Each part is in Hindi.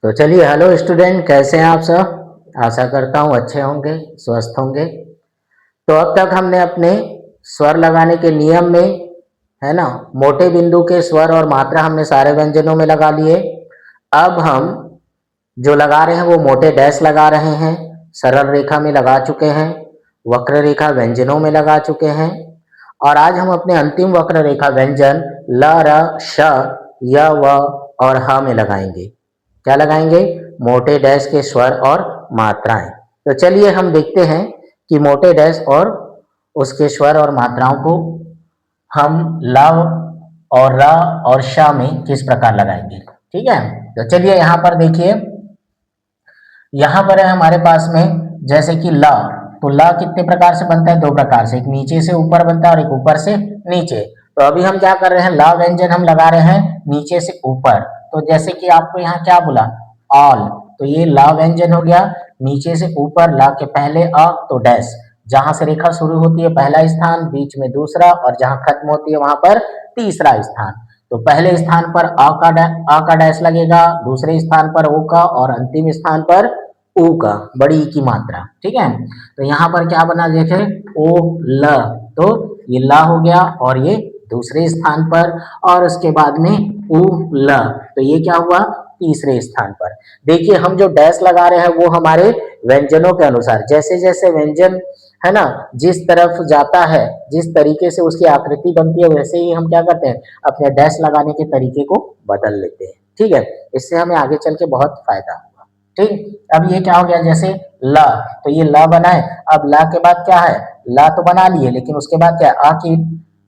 तो चलिए, हेलो स्टूडेंट, कैसे हैं आप सब। आशा करता हूँ अच्छे होंगे, स्वस्थ होंगे। तो अब तक हमने अपने स्वर लगाने के नियम में, है ना, मोटे बिंदु के स्वर और मात्रा हमने सारे व्यंजनों में लगा लिए। अब हम जो लगा रहे हैं वो मोटे डैश लगा रहे हैं, सरल रेखा में लगा चुके हैं, वक्र रेखा व्यंजनों में लगा चुके हैं। और आज हम अपने अंतिम वक्र रेखा व्यंजन ल, र, श, य, व और ह में लगाएंगे। क्या लगाएंगे? मोटे डैश के स्वर और मात्राएं। तो चलिए हम देखते हैं कि मोटे डैश और उसके स्वर और मात्राओं को हम ल और र और श में किस प्रकार लगाएंगे। ठीक है, तो चलिए यहाँ पर देखिए, यहाँ पर है हमारे पास में जैसे कि ल। तो ल कितने प्रकार से बनता है? दो प्रकार से, एक नीचे से ऊपर बनता है और एक ऊपर से नीचे। तो अभी हम क्या कर रहे हैं, ल व्यंजन हम लगा रहे हैं नीचे से ऊपर। तो जैसे कि आपको यहाँ क्या बोला, ऑल, तो ये ल व्यंजन हो गया नीचे से ऊपर। ल के पहले अ तो डैश, जहां से रेखा शुरू होती है पहला स्थान, बीच में दूसरा और जहां खत्म होती है वहां पर तीसरा स्थान। तो पहले स्थान पर अ का डैश लगेगा, दूसरे स्थान पर ओ का और अंतिम स्थान पर ऊ का, बड़ी ई की मात्रा। ठीक है, तो यहाँ पर क्या बना देखे, ओ ल, तो ये ला हो गया और ये दूसरे स्थान पर, और उसके बाद में ऊ ल, तो ये क्या हुआ, तीसरे स्थान पर। देखिए हम जो डैश लगा रहे हैं वो हमारे व्यंजनों के अनुसार, जैसे जैसे व्यंजन है ना जिस तरफ जाता है, जिस तरीके से उसकी आकृति बनती है, वैसे ही हम क्या करते हैं, अपने डैश लगाने के तरीके को बदल लेते हैं। ठीक है, इससे हमें आगे चल के बहुत फायदा होगा। ठीक, अब ये क्या हो गया, जैसे ला, तो ये ला बना है। अब ला के बाद क्या है, ला तो बना लिए, लेकिन उसके बाद क्या है, आ की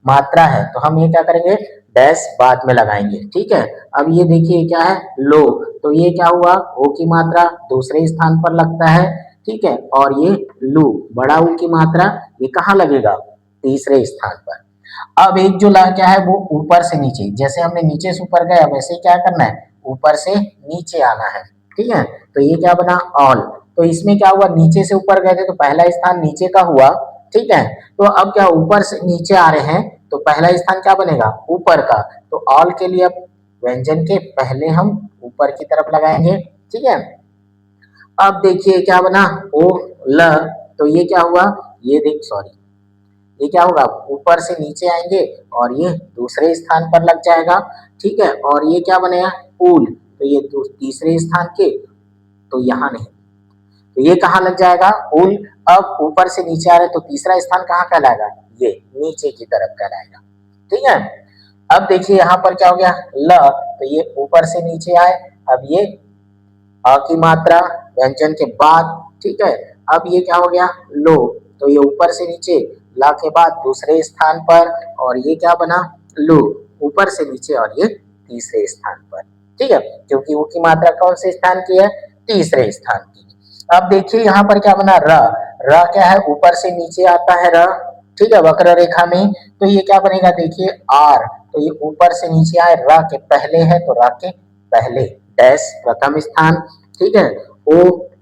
मात्रा है, तो हम ये क्या करेंगे, डैश बाद में लगाएंगे। ठीक है, अब ये देखिए क्या है, लो, तो ये क्या हुआ, ओ की मात्रा दूसरे स्थान पर लगता है। ठीक है, और ये लू, बड़ा ऊ की मात्रा, ये कहाँ लगेगा, तीसरे स्थान पर। अब एक जो ला क्या है वो ऊपर से नीचे, जैसे हमने नीचे से ऊपर गया वैसे क्या करना है, ऊपर से नीचे आना है। ठीक है, तो ये क्या बना, ऑल। तो इसमें क्या हुआ, नीचे से ऊपर गए थे तो पहला स्थान नीचे का हुआ। ठीक है, तो अब क्या, ऊपर से नीचे आ रहे हैं तो पहला स्थान क्या बनेगा, ऊपर का। तो ऑल के लिए अब व्यंजन के पहले हम ऊपर की तरफ लगाएंगे। ठीक है, अब देखिए क्या बना, ओ ल, तो ये क्या हुआ, ये देख सॉरी, ये क्या होगा, ऊपर से नीचे आएंगे और ये दूसरे स्थान पर लग जाएगा। ठीक है, और ये क्या बनेगा, ऊल, तो ये तीसरे स्थान के, तो यहाँ नहीं, तो ये कहाँ लग जाएगा, ऊल। अब ऊपर से नीचे आ रहे तो तीसरा स्थान कहाँ कहलाएगा, ये नीचे की तरफ कहलाएगा। ठीक है, अब देखिए यहाँ पर क्या हो गया, ल, तो ये ऊपर से नीचे आए, अब ये अ की मात्रा व्यंजन के बाद। ठीक है, अब ये क्या हो गया, लो, तो ये ऊपर से नीचे, ला के बाद दूसरे स्थान पर, और ये क्या बना, लू, ऊपर से नीचे और ये तीसरे स्थान पर। ठीक है, क्योंकि वो की मात्रा कौन से स्थान की है, तीसरे स्थान की। अब देखिए यहाँ पर क्या बना, र, र क्या है, ऊपर से नीचे आता है र। ठीक है, वक्र रेखा में, तो ये क्या बनेगा, देखिए आर, तो ये ऊपर से नीचे आए, र के पहले है तो र के पहले डैश प्रथम स्थान। ठीक है, ओ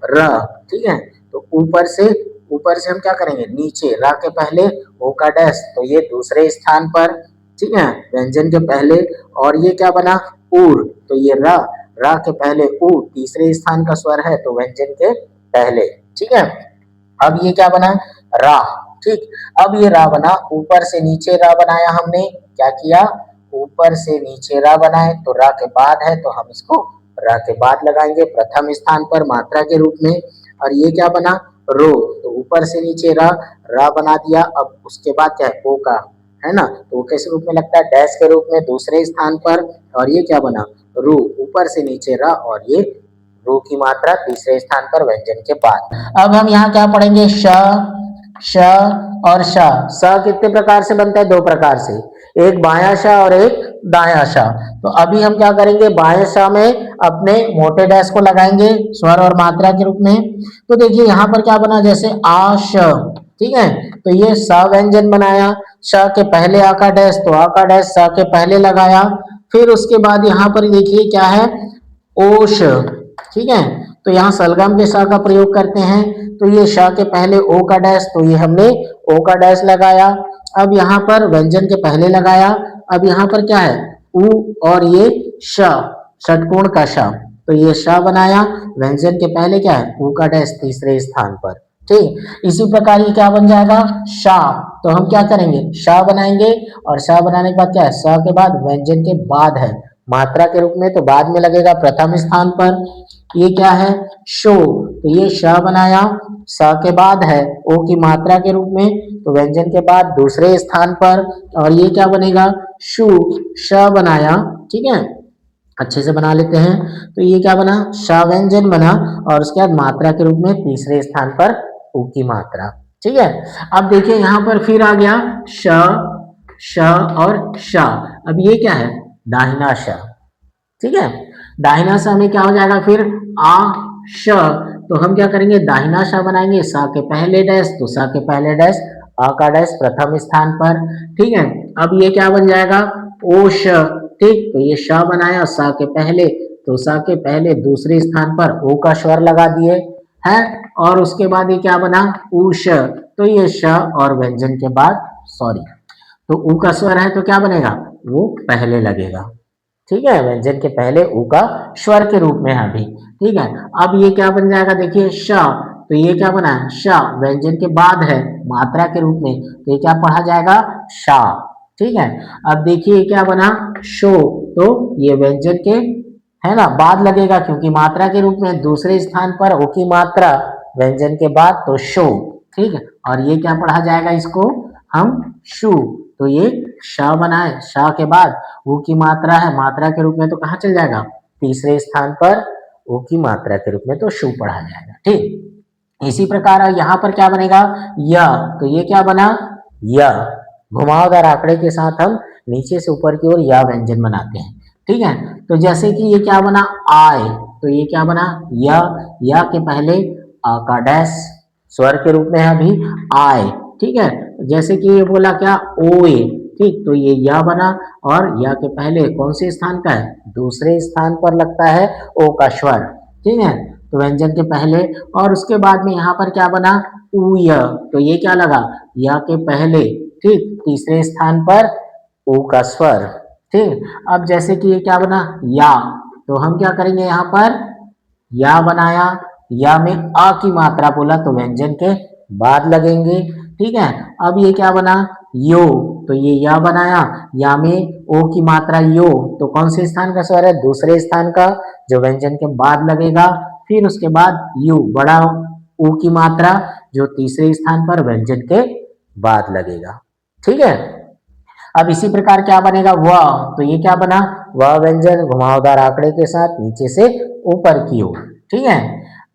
र, ठीक है, तो ऊपर से हम क्या करेंगे, नीचे, रा के पहले ओ का डैश, तो ये दूसरे स्थान पर। ठीक है, व्यंजन के पहले, और ये क्या बना, उर, तो ये रा के पहले ऊ, तीसरे स्थान का स्वर है तो व्यंजन के पहले। ठीक है, अब ये क्या बना, रा। ठीक, अब ये रा बना, ऊपर से नीचे रा बनाया हमने, क्या किया, ऊपर से नीचे रा बनाए, तो रा के बाद है तो हम इसको रा के बाद लगाएंगे प्रथम स्थान पर मात्रा के रूप में। और ये क्या बना, रो, तो ऊपर से नीचे रा बना दिया। अब उसके बाद क्या है, ओ का, है ना, तो वो किस रूप में लगता है, डैश के रूप में दूसरे स्थान पर। और ये क्या बना, रू, ऊपर से नीचे रा, और ये रू की मात्रा तीसरे स्थान पर व्यंजन के बाद। अब हम यहाँ क्या पढ़ेंगे, श, श और श। स कितने प्रकार से बनता है, दो प्रकार से, एक बायां श और एक दायां श। तो अभी हम क्या करेंगे, बाएं श में अपने मोटे डैश को लगाएंगे स्वर और मात्रा के रूप में। तो देखिए यहाँ पर क्या बना, जैसे आश, ठीक है, तो ये स व्यंजन बनाया, श के पहले आ का डैश, तो आ का डैश स के पहले लगाया। फिर उसके बाद यहाँ पर देखिए क्या है, ओश। ठीक है, तो यहाँ सलगम के श का प्रयोग करते हैं, तो ये श के पहले ओ का डैश, तो ये हमने ओ का डैश लगाया। अब यहाँ पर व्यंजन के पहले लगाया। अब यहाँ पर क्या है, उ और ये ष, षटकोण का ष, तो ये श बनाया, व्यंजन के पहले क्या है ऊ का डैश तीसरे स्थान पर। ठीक, इसी प्रकार ये क्या बन जाएगा शा। तो हम क्या करेंगे शा बनाएंगे, और शा बनाने के बाद क्या है स के बाद व्यंजन के बाद है मात्रा के रूप में, तो बाद में लगेगा प्रथम स्थान पर। ये क्या है शो, तो ये श बनाया, स के बाद है ओ की मात्रा के रूप में, तो व्यंजन के बाद दूसरे स्थान पर। और ये क्या बनेगा शु, श बनाया, ठीक है अच्छे से बना लेते हैं। तो ये क्या बना श व्यंजन बना, और उसके बाद मात्रा के रूप में तीसरे स्थान पर ऊ की मात्रा। ठीक है, अब देखिए यहाँ पर फिर आ गया श, श और श। अब ये क्या है दाहिना श। ठीक है, दाहिना श में क्या हो जाएगा फिर आ श, तो हम क्या करेंगे दाहिना श बनाएंगे, स के पहले डैश, तो स के पहले डैश आ का डैश प्रथम स्थान पर। ठीक है, अब ये क्या बन जाएगा ओश। ठीक, तो ये श बनाया स के पहले, तो स के पहले दूसरे स्थान पर ओ का स्वर लगा दिए है, और उसके बाद ये क्या बना उश, तो ये श और व्यंजन के बाद सॉरी, तो ऊ का स्वर है तो क्या बनेगा वो पहले लगेगा। ठीक है, व्यंजन के पहले ऊ का स्वर के रूप में है अभी। ठीक है, अब ये क्या बन जाएगा देखिए श, तो ये क्या बना है श, व्यंजन के बाद है मात्रा के रूप में, तो ये क्या पढ़ा जाएगा शा। ठीक है, अब देखिए ये क्या बना शो, तो ये व्यंजन के है ना बाद लगेगा, क्योंकि मात्रा के रूप में दूसरे स्थान पर ओ की मात्रा व्यंजन के बाद, तो शो। ठीक है, और ये क्या पढ़ा जाएगा इसको हम शु, तो ये श बनाए, श के बाद ऊ की मात्रा है मात्रा के रूप में, तो कहाँ चल जाएगा तीसरे स्थान पर ऊ की मात्रा के रूप में, तो शु पढ़ा जाएगा। ठीक, इसी प्रकार यहाँ पर क्या बनेगा य, तो ये क्या बना य, घुमावदार आंकड़े के साथ हम नीचे से ऊपर की ओर या व्यंजन बनाते हैं। ठीक है, तो जैसे कि ये क्या बना आय, तो ये क्या बना या के पहले आ का डैश स्वर के रूप में है अभी आय। ठीक है, जैसे कि ये बोला क्या ओए, ठीक, तो ये या बना, और या के पहले कौन से स्थान का है दूसरे स्थान पर लगता है ओ का स्वर। ठीक है, तो व्यंजन के पहले, और उसके बाद में यहाँ पर क्या बना ऊय, तो ये क्या लगा या के पहले, ठीक, तीसरे स्थान पर ऊ का स्वर। ठीक, अब जैसे कि ये क्या बना या, तो हम क्या करेंगे यहाँ पर या बनाया, या में अ की मात्रा बोला तो व्यंजन के बाद लगेंगे। ठीक है, अब ये क्या बना यो, तो ये या बनाया, या में ओ की मात्रा यो, तो कौन से स्थान का स्वर है दूसरे स्थान का, जो व्यंजन के बाद लगेगा। फिर उसके बाद यू बड़ा ऊ की मात्रा, जो तीसरे स्थान पर व्यंजन के बाद लगेगा। ठीक है, अब इसी प्रकार क्या बनेगा व, तो ये क्या बना व व्यंजन घुमावदार आंकड़े के साथ नीचे से ऊपर की ओर। ठीक है,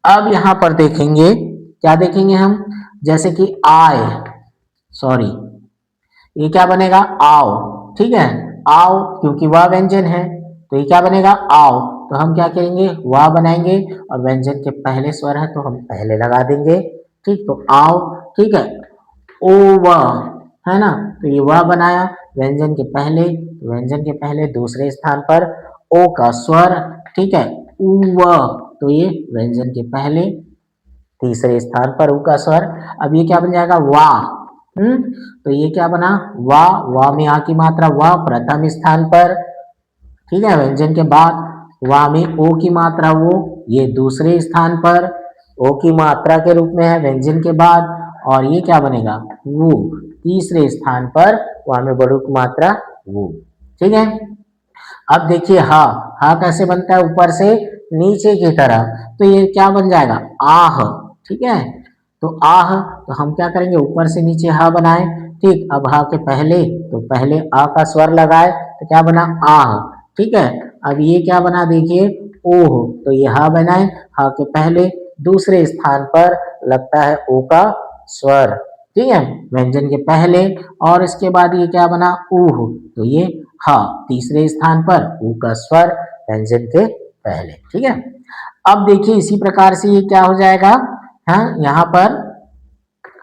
अब यहाँ पर देखेंगे क्या देखेंगे हम, जैसे कि आय, सॉरी ये क्या बनेगा आओ। ठीक है, आओ क्योंकि वह व्यंजन है, तो ये क्या बनेगा आओ, तो हम क्या करेंगे वह बनाएंगे, और व्यंजन के पहले स्वर है तो हम पहले लगा देंगे। ठीक, तो आओ। ठीक है, ओ वह है ना, तो ये वह बनाया व्यंजन के पहले, तो व्यंजन के पहले दूसरे स्थान पर ओ का स्वर। ठीक है, उ व, तो ये व्यंजन के पहले तीसरे स्थान पर ऊ का स्वर। अब ये क्या बन जाएगा वा, तो ये क्या बना वा में आ की मात्रा वा प्रथम स्थान पर। ठीक है, व्यंजन के बाद वा में ओ की मात्रा वो, ये दूसरे स्थान पर ओ की मात्रा के रूप में है व्यंजन के बाद, और ये क्या बनेगा वो तीसरे स्थान पर वहां में बड़ू की मात्रा वो। ठीक है, अब देखिए हा, हा कैसे बनता है ऊपर से नीचे की तरह, तो ये क्या बन जाएगा आह। ठीक है, तो आह, तो हम क्या करेंगे ऊपर से नीचे हा बनाए। ठीक, अब हा के पहले, तो पहले आ का स्वर लगाए, तो क्या बना आह। ठीक है, अब ये क्या बना देखिए ओह, तो ये हा बनाए, हा के पहले दूसरे स्थान पर लगता है ओ का स्वर। ठीक है, व्यंजन के पहले, और इसके बाद ये क्या बना ऊह, तो ये हा तीसरे स्थान पर ऊ का स्वर व्यंजन के पहले। ठीक है, अब देखिए इसी प्रकार से ये क्या हो जाएगा, हाँ यहाँ पर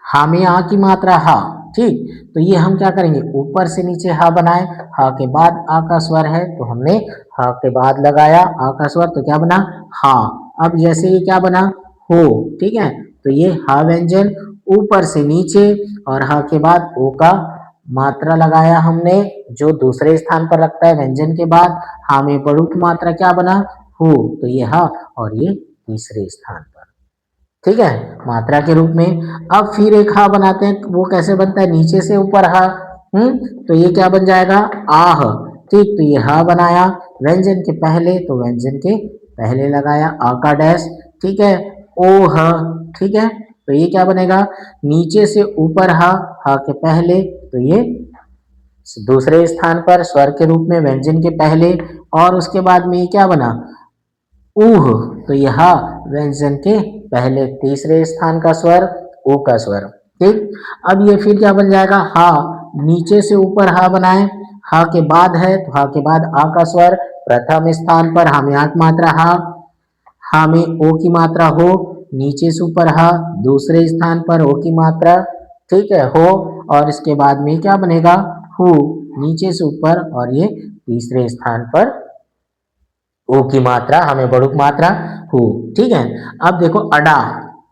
हा में आ की मात्रा हा। ठीक, तो ये हम क्या करेंगे ऊपर से नीचे हा बनाए, हा के बाद आ का स्वर है तो हमने हा के बाद लगाया आ का स्वर, तो क्या बना हा। अब जैसे ये क्या बना हो। ठीक है, तो ये हा व्यंजन ऊपर से नीचे, और हा के बाद ओ का मात्रा लगाया हमने, जो दूसरे स्थान पर लगता है व्यंजन के बाद। हा में बड़ू की मात्रा क्या बना हु, तो ये हा और ये तीसरे स्थान पर, ठीक है, मात्रा के रूप में। अब फिर एक हा बनाते हैं, वो कैसे बनता है, नीचे से ऊपर हा, तो ये क्या बन जाएगा, आह, ठीक, तो ये हा बनाया व्यंजन के पहले, तो व्यंजन के पहले लगाया आ का डैश, ठीक है, ओह, ठीक है, तो ये क्या बनेगा, नीचे से ऊपर हा के पहले, तो ये दूसरे स्थान पर स्वर के रूप में व्यंजन के पहले, और उसके बाद में ये क्या बना, ऊह, तो यह व्यंजन के पहले तीसरे स्थान का स्वर, ऊ का स्वर, ठीक। अब ये फिर क्या बन जाएगा, हा, नीचे से ऊपर हा बनाए, हा के बाद है तो हा के बाद आ का स्वर, प्रथम स्थान पर हम यहाँ की मात्रा हा में ओ की मात्रा हो, नीचे से ऊपर हा, दूसरे स्थान पर ओ की मात्रा, ठीक है, हो, और इसके बाद में क्या बनेगा, हु, नीचे से ऊपर, और ये तीसरे स्थान पर ओ की मात्रा, हमें बड़ुक मात्रा हु, ठीक है। अब देखो अडा,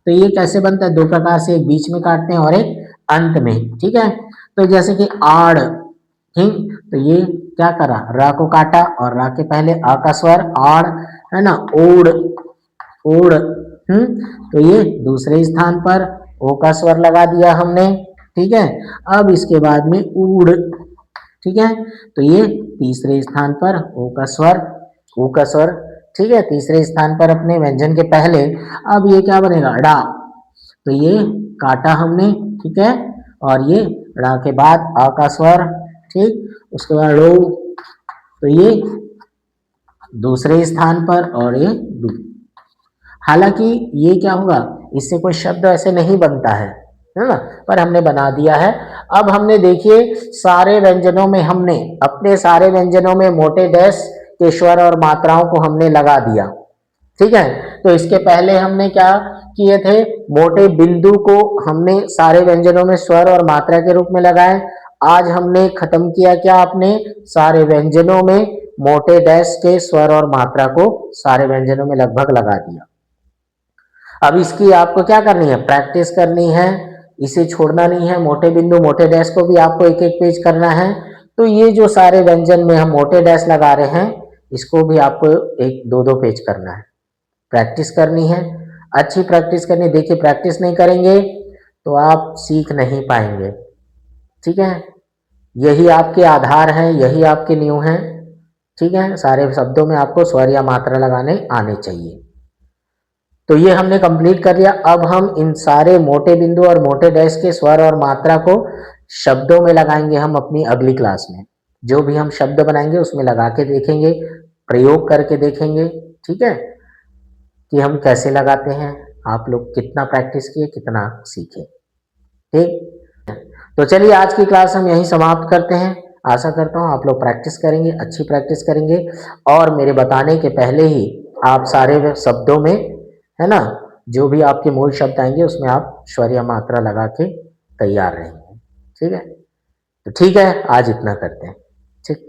तो ये कैसे बनता है, दो प्रकार से, एक बीच में काटते हैं और एक अंत में, ठीक है। तो जैसे कि आड़, ठीक, तो ये क्या करा, रा को काटा और रा के पहले आ का स्वर आड़, है ना, ओड़, ओड़, तो ये दूसरे स्थान पर ओ का स्वर लगा दिया हमने, ठीक है। अब इसके बाद में ऊड़, ठीक है, तो ये तीसरे स्थान पर ओ का स्वर, ऊ का स्वर, ठीक है, तीसरे स्थान पर अपने व्यंजन के पहले। अब ये क्या बनेगा, डा, तो ये काटा हमने, ठीक है, और ये ड़ा के बाद आ का स्वर, ठीक, उसके बाद रो, तो ये दूसरे स्थान पर, और ये हालांकि ये क्या होगा, इससे कोई शब्द ऐसे नहीं बनता है ना, पर हमने बना दिया है। अब हमने देखिए सारे व्यंजनों में, हमने अपने सारे व्यंजनों में मोटे डैश के स्वर और मात्राओं को हमने लगा दिया, ठीक है। तो इसके पहले हमने क्या किए थे, मोटे बिंदु को हमने सारे व्यंजनों में स्वर और मात्रा के रूप में लगाए। आज हमने खत्म किया क्या, आपने सारे व्यंजनों में मोटे डैश के स्वर और मात्रा को सारे व्यंजनों में लगभग लगा दिया। अब इसकी आपको क्या करनी है, प्रैक्टिस करनी है, इसे छोड़ना नहीं है, मोटे बिंदु मोटे डैश को भी आपको एक एक पेज करना है। तो ये जो सारे व्यंजन में हम मोटे डैश लगा रहे हैं, इसको भी आपको एक दो दो पेज करना है, प्रैक्टिस करनी है, अच्छी प्रैक्टिस करनी। देखिए प्रैक्टिस नहीं करेंगे तो आप सीख नहीं पाएंगे, ठीक है, यही आपके आधार हैं, यही आपके नींव हैं, ठीक है। सारे शब्दों में आपको स्वर या मात्रा लगाने आने चाहिए। तो ये हमने कंप्लीट कर लिया। अब हम इन सारे मोटे बिंदु और मोटे डैश के स्वर और मात्रा को शब्दों में लगाएंगे हम अपनी अगली क्लास में। जो भी हम शब्द बनाएंगे उसमें लगा के देखेंगे, प्रयोग करके देखेंगे, ठीक है, कि हम कैसे लगाते हैं, आप लोग कितना प्रैक्टिस किए, कितना सीखे, ठीक। तो चलिए आज की क्लास हम यहीं समाप्त करते हैं। आशा करता हूँ आप लोग प्रैक्टिस करेंगे, अच्छी प्रैक्टिस करेंगे, और मेरे बताने के पहले ही आप सारे शब्दों में, है ना, जो भी आपके मूल शब्द आएंगे उसमें आप स्वर या मात्रा लगा के तैयार रहेंगे, ठीक है। तो ठीक है, आज इतना करते हैं, ठीक।